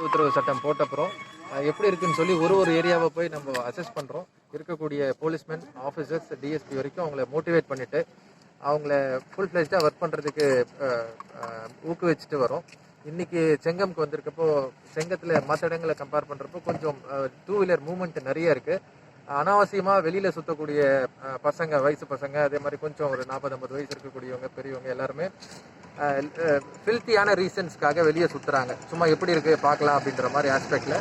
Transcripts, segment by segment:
உத்தரவு சட்டம் போட்டப்புறம் எப்படி இருக்குன்னு சொல்லி ஒரு ஏரியாவை போய் நம்ம அசஸ் பண்ணுறோம். இருக்கக்கூடிய போலீஸ்மென் ஆஃபீஸர்ஸ் டிஎஸ்பி வரைக்கும் அவங்கள மோட்டிவேட் பண்ணிவிட்டு அவங்கள ஃபுல் ஃப்ளெஜ்டாக ஒர்க் பண்ணுறதுக்கு ஊக்குவிச்சுட்டு வரோம். இன்றைக்கி செங்கம்க்கு வந்திருக்கப்போ செங்கத்தில் மற்ற இடங்களை கம்பேர் பண்ணுறப்போ கொஞ்சம் டூ வீலர் மூவ்மெண்ட் நிறைய இருக்குது. அனாவசியமாக வெளியில் சுற்றக்கூடிய பசங்க, வயசு பசங்க, அதே மாதிரி கொஞ்சம் ஒரு 40-50 வயசு இருக்கக்கூடியவங்க, பெரியவங்க எல்லாருமே ஃபில்த்தியான ரீசன்ஸ்க்காக வெளியே சுற்றுறாங்க. சும்மா எப்படி இருக்குது பார்க்கலாம் அப்படின்ற மாதிரி ஆஸ்பெக்டில்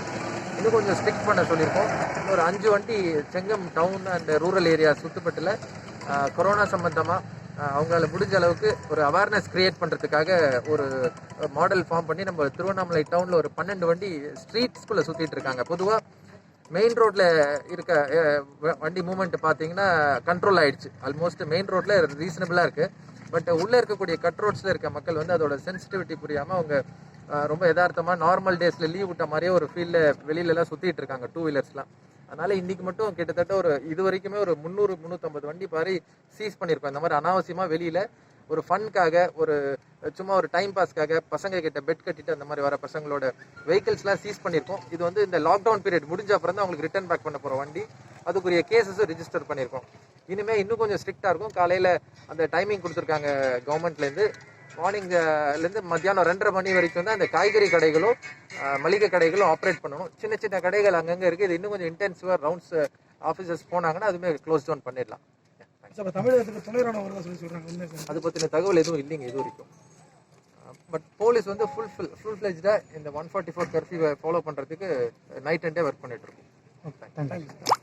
இன்னும் கொஞ்சம் ஸ்ட்ரிக்ட் பண்ண சொல்லியிருக்கோம். இன்னொரு 5 வண்டி Chengam town and rural area சுற்றுப்பட்டில் கொரோனா சம்பந்தமாக அவங்களால முடிஞ்ச அளவுக்கு ஒரு அவேர்னஸ் கிரியேட் பண்ணுறதுக்காக ஒரு மாடல் ஃபார்ம் பண்ணி நம்ம திருவண்ணாமலை டவுனில் ஒரு 12 வண்டி ஸ்ட்ரீட்ஸ்குள்ளே சுற்றிட்டு இருக்காங்க. பொதுவாக மெயின் ரோட்டில் இருக்க வண்டி மூவ்மெண்ட் பார்த்தீங்கன்னா கண்ட்ரோல் ஆகிடுச்சு. ஆல்மோஸ்ட் மெயின் ரோட்டில் ரீசனபிளாக இருக்குது. பட் உள்ளே இருக்கக்கூடிய கட் ரோட்ஸில் இருக்க மக்கள் வந்து அதோட சென்சிட்டிவிட்டி புரியாமல் அவங்க ரொம்ப யதார்த்தமாக நார்மல் டேஸில் லீவ் விட்ட மாதிரியே ஒரு ஃபீல்டில் வெளியிலலாம் சுற்றிட்டு இருக்காங்க டூ வீலர்ஸ்லாம். அதனால் இன்றைக்கி மட்டும் கிட்டத்தட்ட ஒரு இது வரைக்குமே ஒரு 300-350 வண்டி பாரி சீஸ் பண்ணியிருக்கோம். இந்த மாதிரி அனாவசியமாக வெளியில் ஒரு ஃபன்காக, ஒரு சும்மா ஒரு டைம் பாஸ்க்காக பசங்க கிட்ட பெட் கட்டிட்டு அந்த மாதிரி வர பசங்களோட வெஹிக்கிள்ஸ்லாம் சீஸ் பண்ணியிருக்கோம். இது வந்து இந்த லாக்டவுன் பீரியட் முடிஞ்ச அப்புறம் தான் அவங்களுக்கு ரிட்டர்ன் பேக் பண்ண போகிற வண்டி. அதுக்குரிய கேசஸும் ரிஜிஸ்டர் பண்ணியிருக்கோம். இனிமேல் இன்னும் கொஞ்சம் ஸ்ட்ரிக்டாக இருக்கும். காலையில் அந்த டைமிங் கொடுத்துருக்காங்க கவர்மெண்ட்லேருந்து. மார்னிங்லேருந்து மத்தியானம் 2:30 மணி வரைக்கும் தான் இந்த காய்கறி கடைகளும் மளிகை கடைகளும் ஆப்ரேட் பண்ணணும். சின்ன சின்ன கடைகள் அங்கங்கே இருக்குது. இது இன்னும் கொஞ்சம் இன்டென்சிவாக ரவுண்ட்ஸ் ஆஃபீஸர்ஸ் போனாங்கன்னா அதுவுமே க்ளோஸ் டவுன் பண்ணிடலாம். அது பற்றின தகவல் எதுவும் இல்லைங்க இது வரைக்கும். பட் போலீஸ் வந்து ஃபுல் ஃப்ளெஜ்டாக இந்த 144 கர்ஃப்யூவை ஃபாலோ பண்ணுறதுக்கு நைட் அண்ட் டே ஒர்க் பண்ணிட்டு இருக்கோம்.